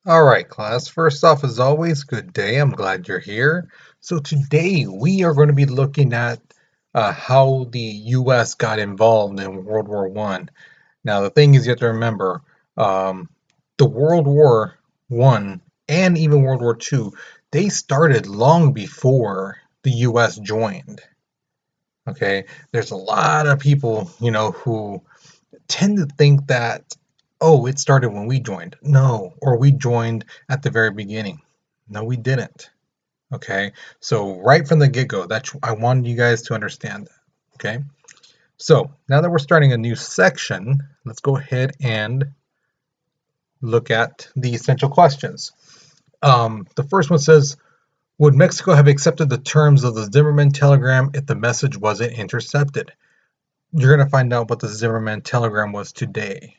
All right, class. First off, as always, good day. I'm glad you're here. So today we are going to be looking at how the U.S. got involved in World War One. Now, the thing is, you have to remember, um, the World War One and even World War Two, they started long before the U.S. joined. Okay, there's a lot of people, who tend to think that, oh, it started when we joined. No, or we joined at the very beginning. No, we didn't. Okay, so right from the get-go, that's I wanted you guys to understand that. Okay, so now that we're starting a new section, let's go ahead and look at the essential questions. The first one says, would Mexico have accepted the terms of the Zimmerman telegram if the message wasn't intercepted? You're going to find out what the Zimmerman telegram was today.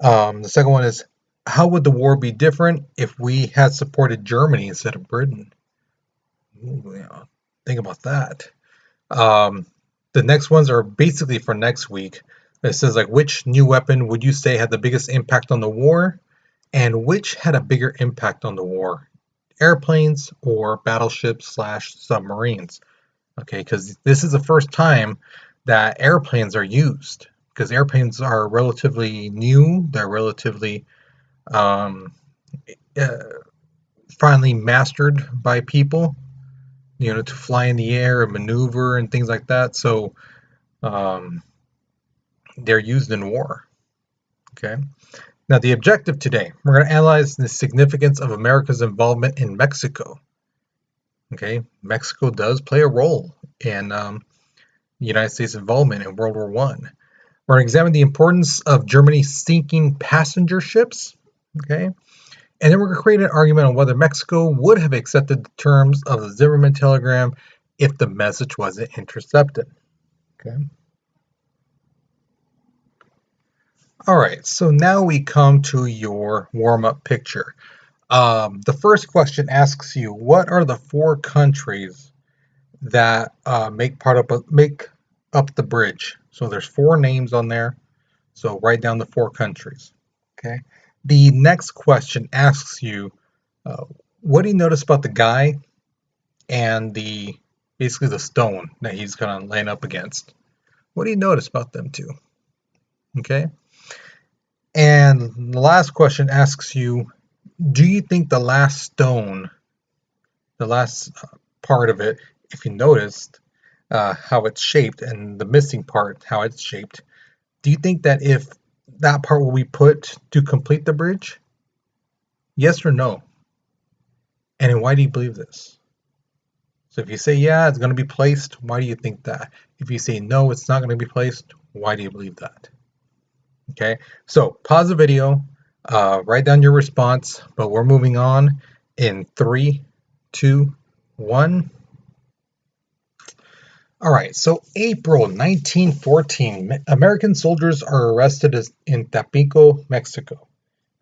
The second one is, how would the war be different if we had supported Germany instead of Britain? Ooh, yeah, think about that. Um, the next ones are basically for next week. It says like, which new weapon would you say had the biggest impact on the war, and which had a bigger impact on the war? Airplanes or battleships slash submarines? Okay, because this is the first time that airplanes are used. Because airplanes are relatively new, they're relatively um, uh, finally mastered by people, to fly in the air and maneuver and things like that. So um, they're used in war. Okay. Now, the objective today, we're going to analyze the significance of America's involvement in Mexico. Okay. Mexico does play a role in the United States' involvement in World War One. We're going to examine the importance of Germany sinking passenger ships. Okay. And then we're going to create an argument on whether Mexico would have accepted the terms of the Zimmerman telegram if the message wasn't intercepted. Okay. All right. So now we come to your warm-up picture. The first question asks you, what are the four countries that make up the bridge? So there's four names on there. So write down the four countries. Okay. The next question asks you, uh, what do you notice about the guy and the basically the stone that he's gonna line up against? What do you notice about them two? Okay. And the last question asks you, do you think the last stone, the last part of it, if you noticed how it's shaped and the missing part, how it's shaped, do you think that if that part will be put to complete the bridge? Yes or no? And why do you believe this? So if you say, yeah, it's going to be placed, why do you think that? If you say, no, it's not going to be placed, why do you believe that? Okay, so pause the video, write down your response, but we're moving on in three, two, one. All right, so April 1914, American soldiers are arrested in Tapico, Mexico.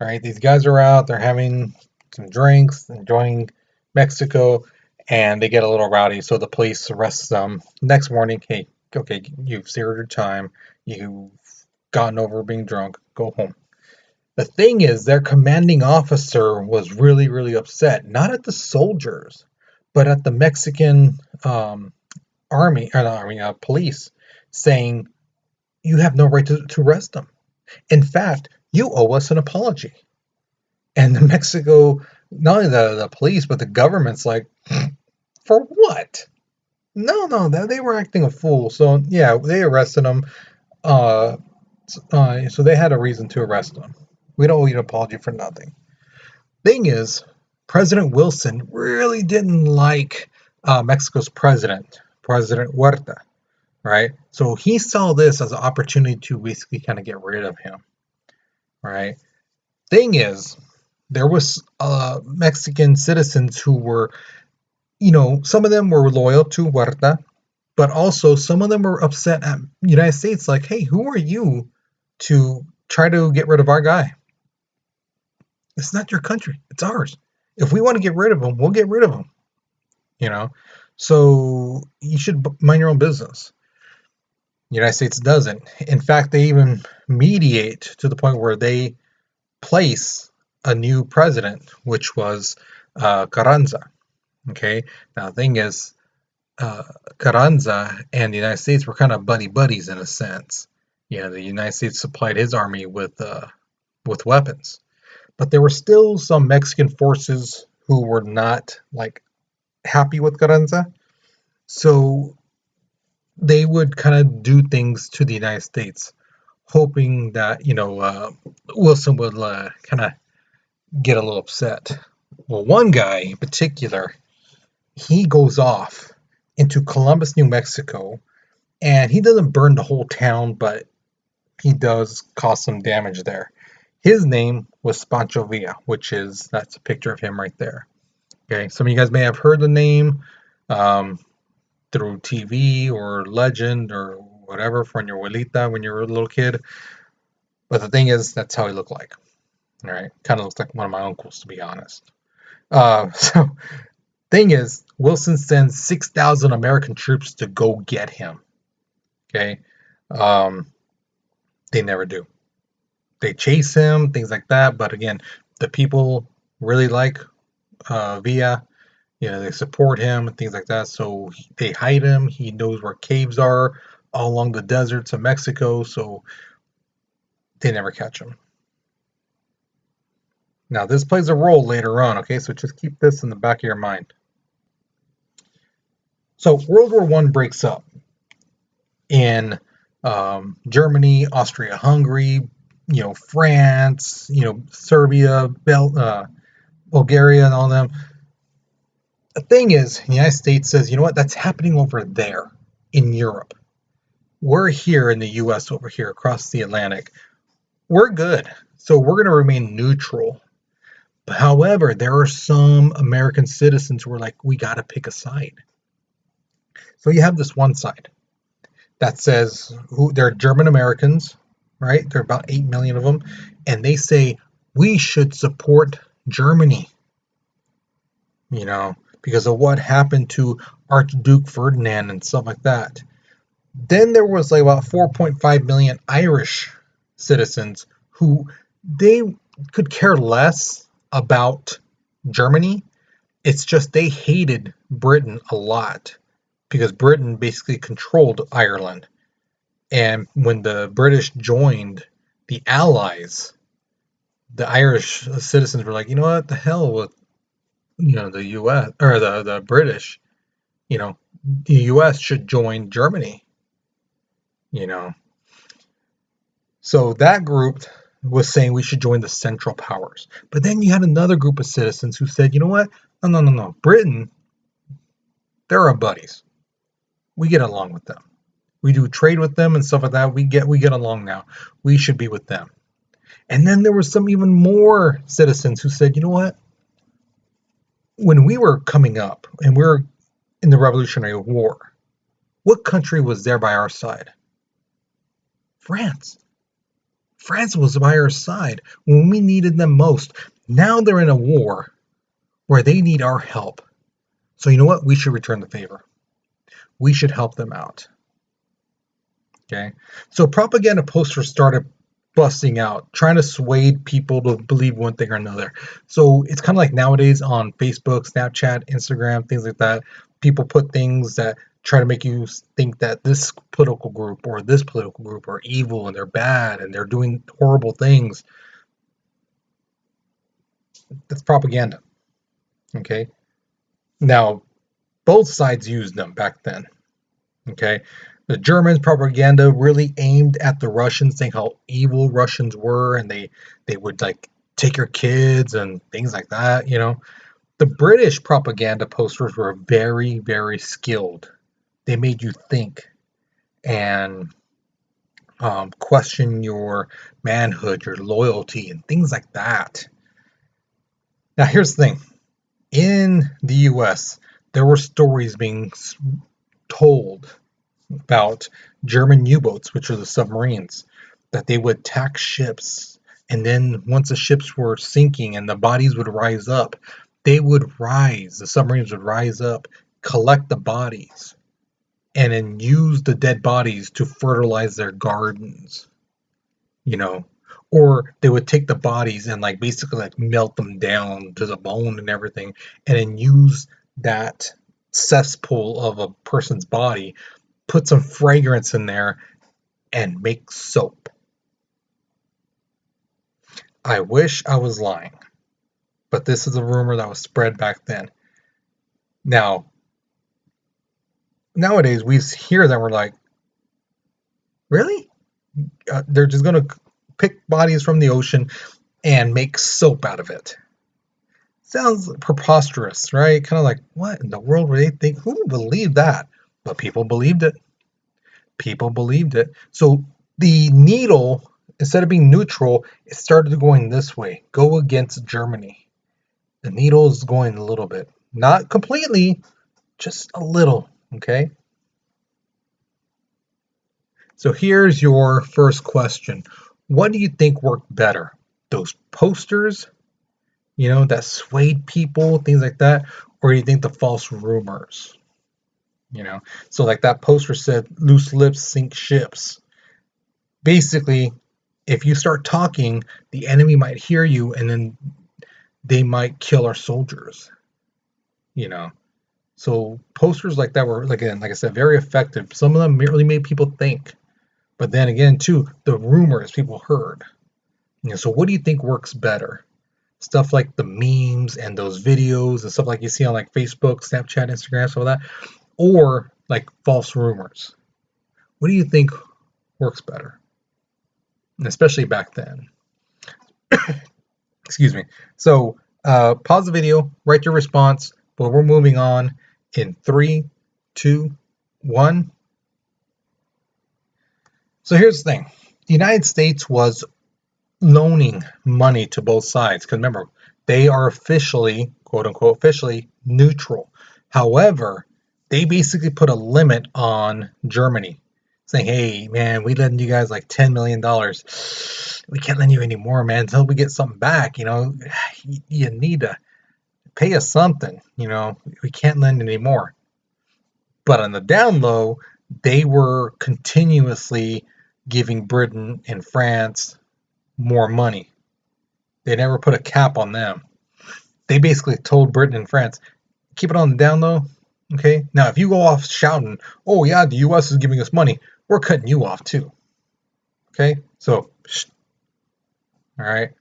All right, these guys are out, they're having some drinks, enjoying Mexico, and they get a little rowdy, so the police arrest them. Next morning, hey, okay, you've served your time, you've gotten over being drunk, go home. The thing is, their commanding officer was really, really upset, not at the soldiers, but at the Mexican police, saying, you have no right to arrest them. In fact, you owe us an apology. And the Mexico, not only the police, but the government's like, for what? No, they were acting a fool. So yeah, they arrested him. Uh, so they had a reason to arrest him. We don't owe you an apology for nothing. Thing is, President Wilson really didn't like Mexico's President Huerta, right? So he saw this as an opportunity to basically kind of get rid of him, right? Thing is, there was Mexican citizens who were, some of them were loyal to Huerta, but also some of them were upset at the United States, like, hey, who are you to try to get rid of our guy? It's not your country, it's ours. If we want to get rid of him, we'll get rid of him, you know? So you should mind your own business. The United States doesn't. In fact, they even mediate to the point where they place a new president, which was Carranza. Okay, now the thing is, uh, Carranza and the United States were kind of buddy buddies in a sense. The United States supplied his army with weapons, but there were still some Mexican forces who were not like happy with Carranza, so they would kind of do things to the United States, hoping that Wilson would kind of get a little upset. Well, one guy in particular, he goes off into Columbus, New Mexico, and he doesn't burn the whole town, but he does cause some damage there. His name was Pancho Villa, that's a picture of him right there. Okay, some of you guys may have heard the name um, through TV or legend or whatever from your abuelita when you were a little kid. But the thing is, that's how he looked like. All right, kind of looks like one of my uncles, to be honest. So, thing is, Wilson sends 6,000 American troops to go get him. Okay, um, they never do. They chase him, things like that. But again, the people really like Villa. They support him and things like that. So they hide him. He knows where caves are all along the deserts of Mexico. So they never catch him. Now, this plays a role later on, okay? So just keep this in the back of your mind. So World War I breaks up in Germany, Austria, Hungary, France, Serbia, Bulgaria, and all them. The thing is, the United States says, you know what, that's happening over there in Europe. We're here in the U.S. over here across the Atlantic. We're good. So we're going to remain neutral. However, there are some American citizens who are like, we got to pick a side. So you have this one side that says they're German Americans, right? There are about 8 million of them. And they say, we should support Germany, because of what happened to Archduke Ferdinand and stuff like that. Then there was like about 4.5 million Irish citizens who they could care less about Germany. It's just they hated Britain a lot because Britain basically controlled Ireland. And when the British joined the Allies, the Irish citizens were like, you know what, the hell with the U.S. or the British. The U.S. should join Germany. So that group was saying we should join the Central Powers. But then you had another group of citizens who said, you know what? No. Britain, they're our buddies. We get along with them. We do trade with them and stuff like that. We get along now. We should be with them. And then there were some even more citizens who said, you know what? When we were coming up and we were in the Revolutionary War, what country was there by our side? France. France was by our side when we needed them most. Now they're in a war where they need our help. So you know what? We should return the favor. We should help them out. Okay? So propaganda posters started busting out, trying to sway people to believe one thing or another. So it's kind of like nowadays on Facebook, Snapchat, Instagram, things like that. People put things that try to make you think that this political group or this political group are evil and they're bad and they're doing horrible things. That's propaganda. Okay? Now, both sides used them back then. Okay? The Germans' propaganda really aimed at the Russians, saying how evil Russians were, and they would like take your kids and things like that. The British propaganda posters were very, very skilled. They made you think and question your manhood, your loyalty, and things like that. Now, here's the thing. In the U.S., there were stories being told about German U-boats, which are the submarines, that they would attack ships, and then once the ships were sinking and the bodies would rise up, the submarines would rise up, collect the bodies, and then use the dead bodies to fertilize their gardens, Or they would take the bodies and like basically like melt them down to the bone and everything, and then use that cesspool of a person's body, put some fragrance in there, and make soap. I wish I was lying, but this is a rumor that was spread back then. Now, nowadays we hear that we're like, really? They're just gonna pick bodies from the ocean and make soap out of it. Sounds preposterous, right? Kind of like, what in the world would they think? Who would believe that? But people believed it. People believed it. So the needle, instead of being neutral, it started going this way, go against Germany. The needle is going a little bit, not completely, just a little, okay? So here's your first question. What do you think worked better? Those posters, that swayed people, things like that, or do you think the false rumors? So like that poster said, loose lips sink ships. Basically, if you start talking, the enemy might hear you and then they might kill our soldiers. You know. So posters like that were, like, again, like I said, very effective. Some of them really made people think. But then again, too, the rumors people heard. So what do you think works better? Stuff like the memes and those videos and stuff like you see on like Facebook, Snapchat, Instagram, stuff like that, or like false rumors. What do you think works better? And especially back then. Excuse me. So pause the video, write your response, but we're moving on in 3, 2, 1. So here's the thing. The United States was loaning money to both sides. Because remember, they are officially, quote unquote, officially neutral. However, they basically put a limit on Germany, saying, hey, man, we lend you guys like $10 million. We can't lend you any more, man, until we get something back. You need to pay us something. We can't lend anymore. But on the down low, they were continuously giving Britain and France more money. They never put a cap on them. They basically told Britain and France, keep it on the down low. Okay. Now, if you go off shouting, oh yeah, the U.S. is giving us money, we're cutting you off too. Okay. So, all right.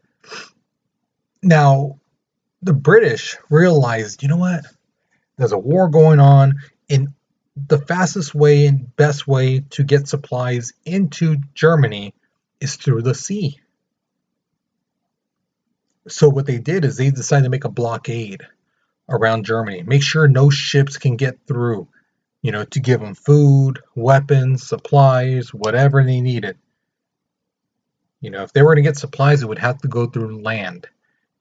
Now, the British realized, you know what? There's a war going on, and the fastest way and best way to get supplies into Germany is through the sea. So what they did is they decided to make a blockade around Germany, make sure no ships can get through, to give them food, weapons, supplies, whatever they needed. If they were to get supplies, it would have to go through land.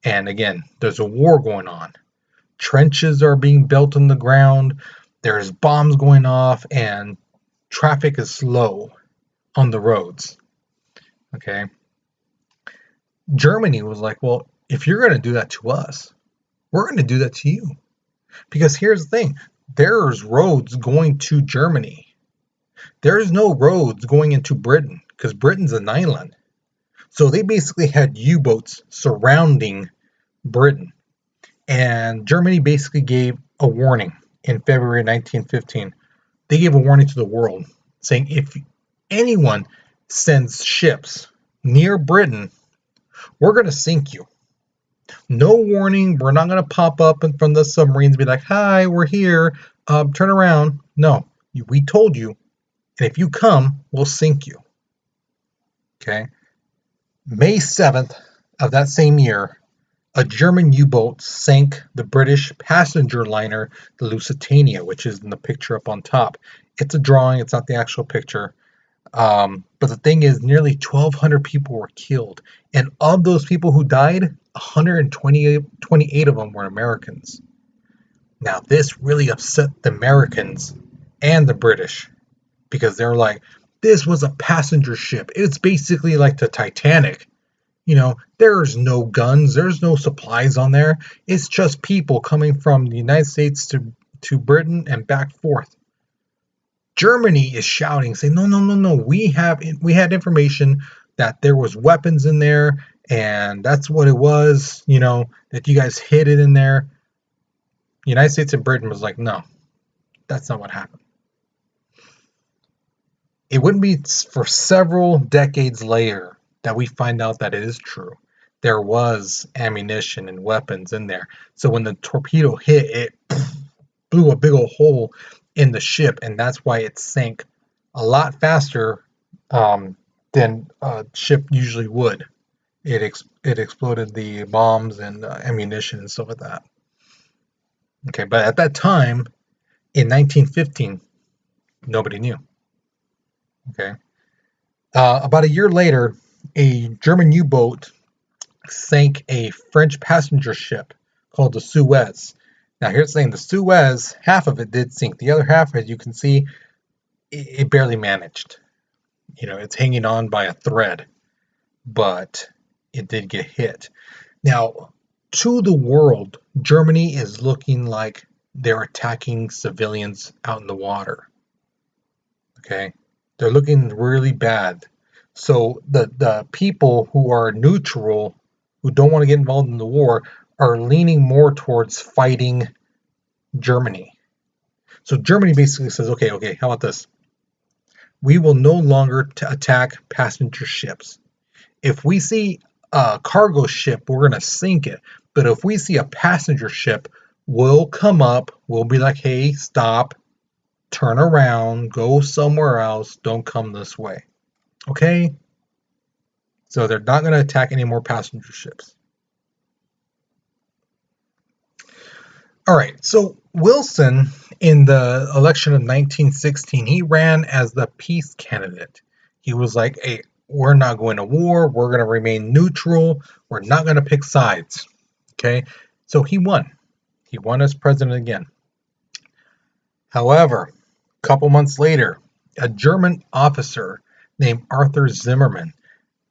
And again, there's a war going on. Trenches are being built on the ground. There's bombs going off, and traffic is slow on the roads. Okay. Germany was like, well, if you're going to do that to us, we're going to do that to you. Because here's the thing. There's roads going to Germany. There's no roads going into Britain, because Britain's an island. So they basically had U-boats surrounding Britain. And Germany basically gave a warning in February 1915. They gave a warning to the world, saying if anyone sends ships near Britain, we're going to sink you. No warning. We're not going to pop up from the submarines and be like, hi, we're here. Turn around. No, we told you. And if you come, we'll sink you. Okay. May 7th of that same year, a German U-boat sank the British passenger liner, the Lusitania, which is in the picture up on top. It's a drawing. It's not the actual picture. But the thing is, nearly 1,200 people were killed. And of those people who died, 128 of them were Americans. Now, this really upset the Americans and the British, because they're like, this was a passenger ship. It's basically like the Titanic. There's no guns. There's no supplies on there. It's just people coming from the United States to Britain and back forth. Germany is shouting, saying, no, no, no, no. We had information. that there was weapons in there, and that's what it was, that you guys hid it in there. The United States and Britain was like, no, that's not what happened. It wouldn't be for several decades later that we find out that it is true. There was ammunition and weapons in there. So when the torpedo hit, it blew a big old hole in the ship, and that's why it sank a lot faster than a ship usually would. It exploded the bombs and ammunition and stuff like that. Okay, but at that time, in 1915, nobody knew. Okay, about a year later, a German U-boat sank a French passenger ship called the Suez. Now, here's the thing: the Suez, half of it did sink. The other half, as you can see, it barely managed. It's hanging on by a thread, but it did get hit. Now, to the world, Germany is looking like they're attacking civilians out in the water. Okay? They're looking really bad. So the people who are neutral, who don't want to get involved in the war, are leaning more towards fighting Germany. So Germany basically says, okay, how about this? We will no longer attack passenger ships. If we see a cargo ship, we're going to sink it. But if we see a passenger ship, we'll come up, we'll be like, hey, stop, turn around, go somewhere else, don't come this way. Okay? So they're not going to attack any more passenger ships. All right, so Wilson, in the election of 1916, he ran as the peace candidate. He was like, hey, we're not going to war, we're going to remain neutral, we're not going to pick sides. Okay, so he won. He won as president again. However, a couple months later, a German officer named Arthur Zimmerman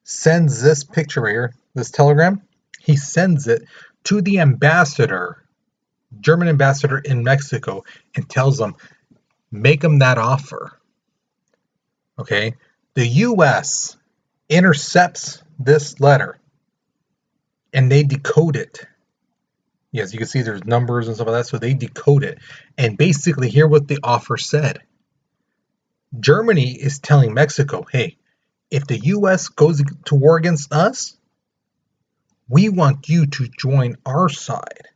sends this picture right here, this telegram. He sends it to the German ambassador in Mexico, and tells them, make them that offer. Okay, the U.S. intercepts this letter, and they decode it. Yes, you can see there's numbers and stuff like that, so they decode it. And basically, hear what the offer said. Germany is telling Mexico, hey, if the U.S. goes to war against us, we want you to join our side.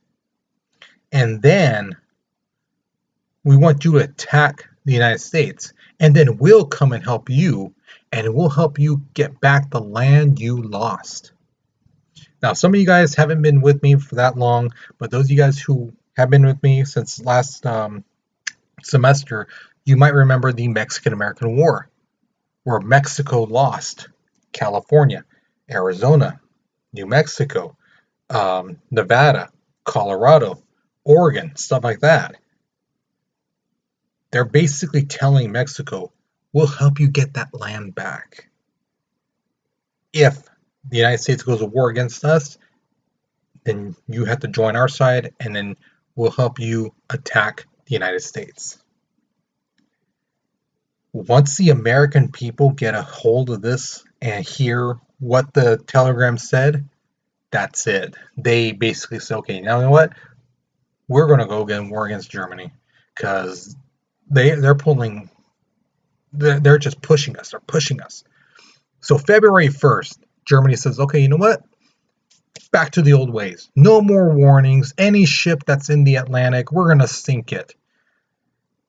And then we want you to attack the United States. And then we'll come and help you, and we'll help you get back the land you lost. Now, some of you guys haven't been with me for that long, but those of you guys who have been with me since last semester, you might remember the Mexican-American War, where Mexico lost California, Arizona, New Mexico, Nevada, Colorado, Oregon, stuff like that. They're basically telling Mexico, we'll help you get that land back. If the United States goes to war against us, then you have to join our side, and then we'll help you attack the United States. Once the American people get a hold of this and hear what the telegram said, that's it. They basically say, okay, now you know what? We're going to go again war against Germany, because they're just pushing us. They're pushing us. So February 1st, Germany says, okay, you know what? Back to the old ways. No more warnings. Any ship that's in the Atlantic, we're going to sink it.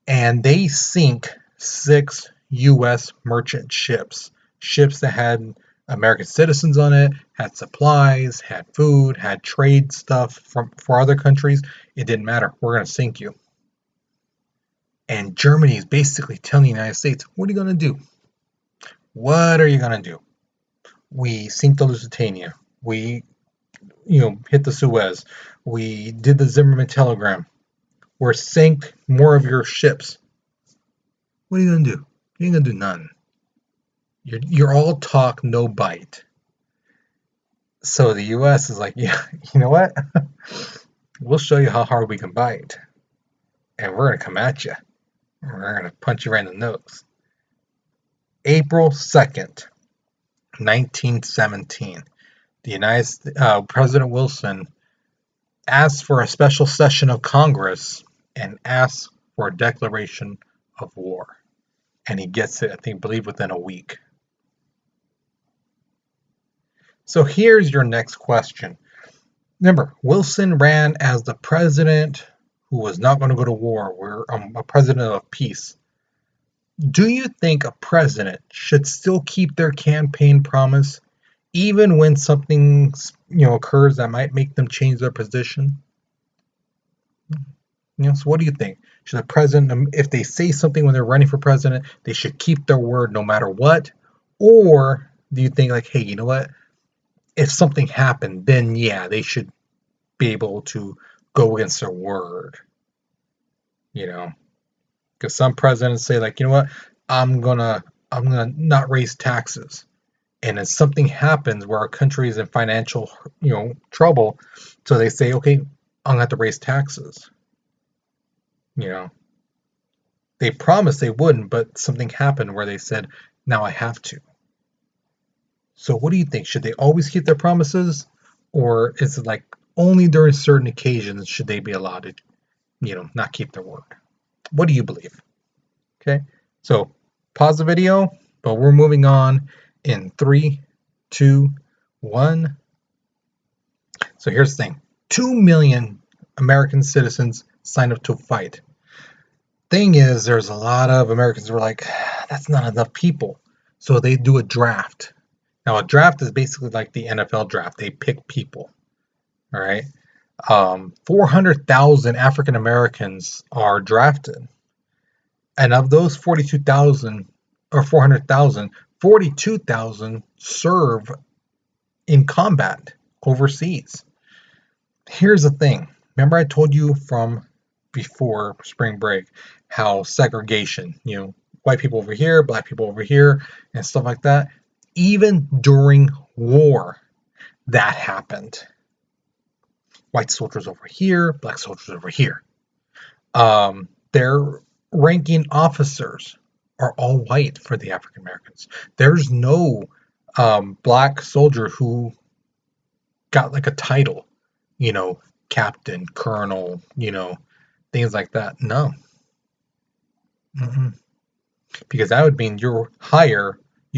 And they sink 6 U.S. merchant ships. Ships that had American citizens on it, had supplies, had food, had trade stuff for other countries. It didn't matter. We're going to sink you. And Germany is basically telling the United States, what are you going to do? What are you going to do? We sink the Lusitania. We, hit the Suez. We did the Zimmerman telegram. We're sank more of your ships. What are you going to do? You ain't going to do none. You're all talk, no bite. So the U.S. is like, yeah, you know what? We'll show you how hard we can bite. And we're going to come at you. We're going to punch you right in the nose. April 2nd, 1917. The President Wilson asked for a special session of Congress and asked for a declaration of war. And he gets it, I believe, within a week. So here's your next question. Remember, Wilson ran as the president who was not going to go to war. We're a president of peace. Do you think a president should still keep their campaign promise even when something occurs that might make them change their position? So what do you think? Should the president, if they say something when they're running for president, they should keep their word no matter what? Or do you think, like, hey, you know what? If something happened, then yeah, they should be able to go against their word. Because some presidents say, like, you know what, I'm gonna not raise taxes, and if something happens where our country is in financial trouble, so they say, okay, I'm gonna have to raise taxes. They promised they wouldn't, but something happened where they said, now I have to. So what do you think? Should they always keep their promises, or is it like only during certain occasions should they be allowed to not keep their word? What do you believe? Okay, so pause the video, but we're moving on in 3, 2, 1. So here's the thing. 2 million American citizens signed up to fight. Thing is, there's a lot of Americans who are like, that's not enough people. So they do a draft. Now, a draft is basically like the NFL draft. They pick people. All right. 400,000 African Americans are drafted. And of those 42,000 or 400,000, 42,000 serve in combat overseas. Here's the thing. Remember I told you from before spring break how segregation, white people over here, black people over here, and stuff like that. Even during war, that happened. White soldiers over here, black soldiers over here. Their ranking officers are all white for the African Americans. There's no black soldier who got like a title, captain, colonel, things like that. No. Because that would mean you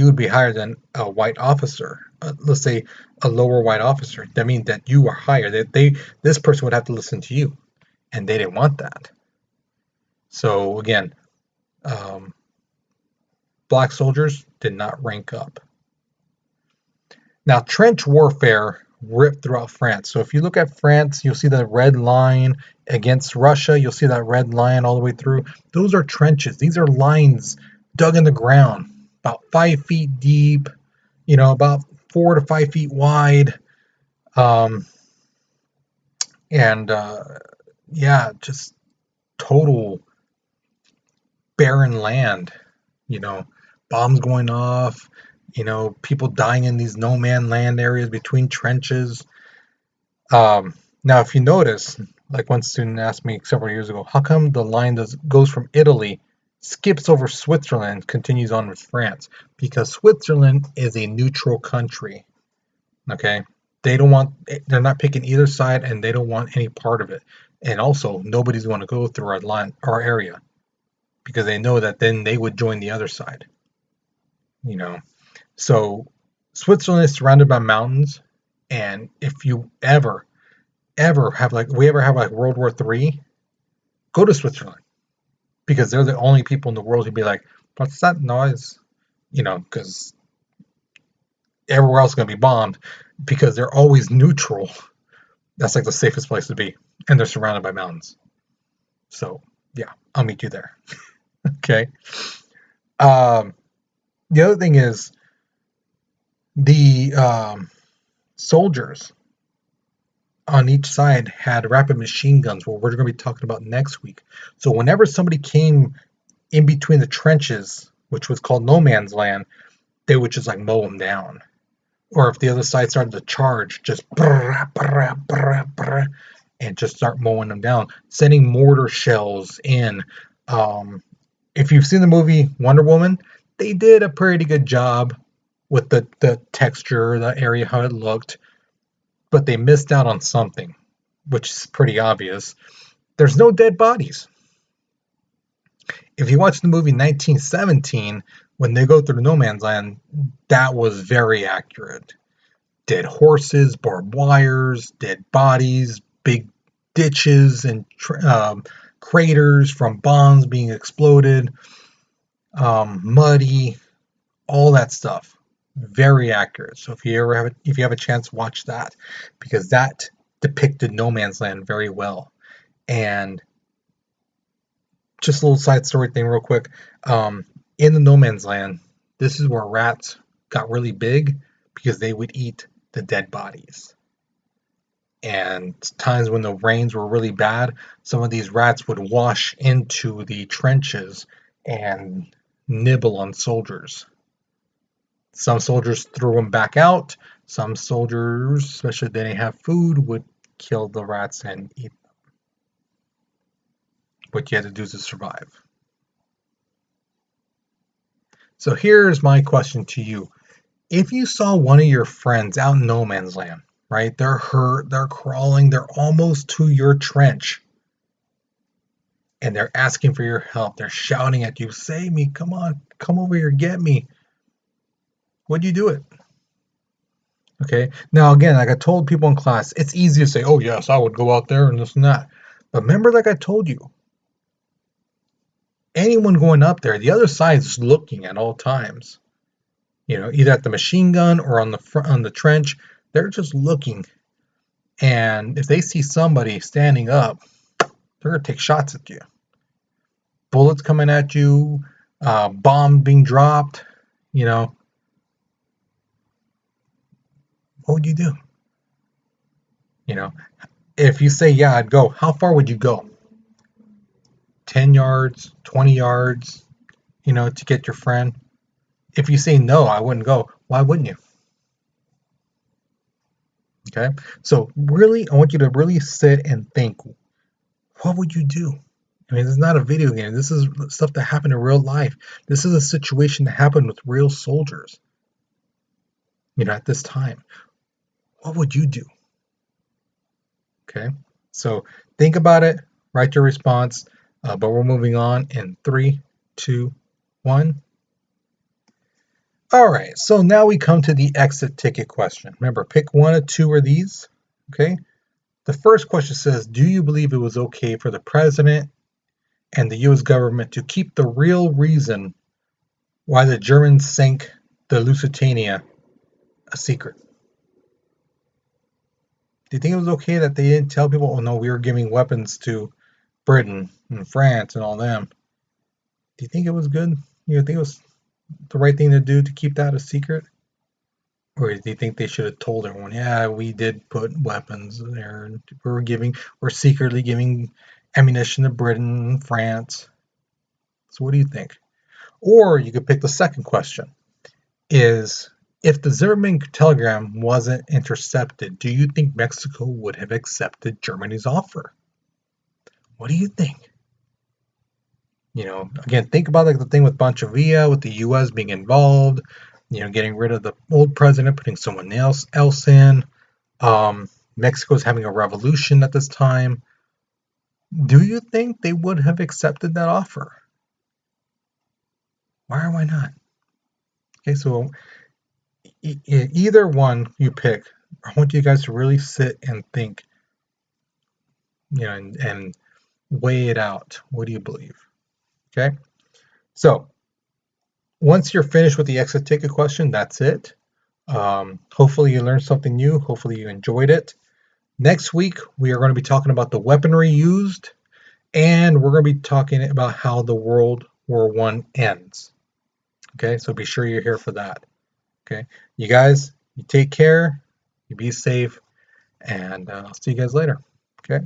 would be higher than a white officer. Let's say a lower white officer. That means that you are higher. This person would have to listen to you, and they didn't want that. So again, black soldiers did not rank up. Now, trench warfare ripped throughout France. So if you look at France, you'll see the red line against Russia. You'll see that red line all the way through. Those are trenches. These are lines dug in the ground, about 5 feet deep, about 4 to 5 feet wide. Just total barren land, bombs going off, people dying in these no man land areas between trenches. Now, if you notice, like one student asked me several years ago, how come the line goes from Italy, skips over Switzerland, continues on with France? Because Switzerland is a neutral country. Okay, they're not picking either side, and they don't want any part of it. And also, nobody's going to go through our area, because they know that then they would join the other side. So Switzerland is surrounded by mountains, and if you ever have World War III, go to Switzerland, because they're the only people in the world who'd be like, what's that noise? Because everywhere else is going to be bombed, because they're always neutral. That's like the safest place to be, and they're surrounded by mountains. So yeah, I'll meet you there. Okay. The other thing is the soldiers on each side had rapid machine guns, what we're going to be talking about next week. So whenever somebody came in between the trenches, which was called no man's land, they would just like mow them down. Or if the other side started to charge, just and just start mowing them down, sending mortar shells in. If you've seen the movie Wonder Woman, they did a pretty good job, with the texture, the area, how it looked, but they missed out on something, which is pretty obvious. There's no dead bodies. If you watch the movie 1917, when they go through no man's land, that was very accurate. Dead horses, barbed wires, dead bodies, big ditches and craters from bombs being exploded, muddy, all that stuff. Very accurate. So if you have a chance, watch that, because that depicted no man's land very well. And just a little side story thing, real quick. In the no man's land, this is where rats got really big because they would eat the dead bodies. And times when the rains were really bad, some of these rats would wash into the trenches and nibble on soldiers. Some soldiers threw them back out. Some soldiers, especially if they didn't have food, would kill the rats and eat them. What you had to do to survive. So here's my question to you. If you saw one of your friends out in no man's land, right? They're hurt, they're crawling, they're almost to your trench, and they're asking for your help. They're shouting at you, save me, come on, come over here, get me. Would you do it? Okay. Now, again, like I told people in class, it's easy to say, oh, yes, I would go out there and this and that. But remember, like I told you, anyone going up there, the other side's looking at all times. You know, either at the machine gun or on the front, on the trench, they're just looking. And if they see somebody standing up, they're gonna take shots at you. Bullets coming at you, bomb being dropped. You know, what would you do? You know, if you say, yeah, I'd go, how far would you go? 10 yards, 20 yards, you know, to get your friend? If you say, no, I wouldn't go, why wouldn't you? Okay, so really, I want you to really sit and think, what would you do? I mean, this is not a video game. This is stuff that happened in real life. This is a situation that happened with real soldiers, you know, at this time. What would you do? Okay, so think about it, write your response, but we're moving on in 3, 2, 1. All right, so now we come to the exit ticket question. Remember, pick one or two of these, okay? The first question says, do you believe it was okay for the president and the U.S. government to keep the real reason why the Germans sank the Lusitania a secret? Do you think it was okay that they didn't tell people, oh no, we were giving weapons to Britain and France and all them? Do you think it was good? You think it was the right thing to do to keep that a secret? Or do you think they should have told everyone, yeah, we did put weapons there, and we're secretly giving ammunition to Britain and France? So what do you think? Or you could pick the second question, is if the Zimmerman telegram wasn't intercepted, do you think Mexico would have accepted Germany's offer? What do you think? You know, again, think about like the thing with Bonchavilla, with the U.S. being involved, you know, getting rid of the old president, putting someone else in. Mexico's having a revolution at this time. Do you think they would have accepted that offer? Why or why not? Okay, so either one you pick, I want you guys to really sit and think, you know, and weigh it out. What do you believe? Okay, so once you're finished with the exit ticket question, that's it. Hopefully you learned something new. Hopefully you enjoyed it. Next week, we are going to be talking about the weaponry used, and we're going to be talking about how the World War I ends. Okay, so be sure you're here for that. Okay, you guys, you take care, you be safe, and I'll see you guys later. Okay.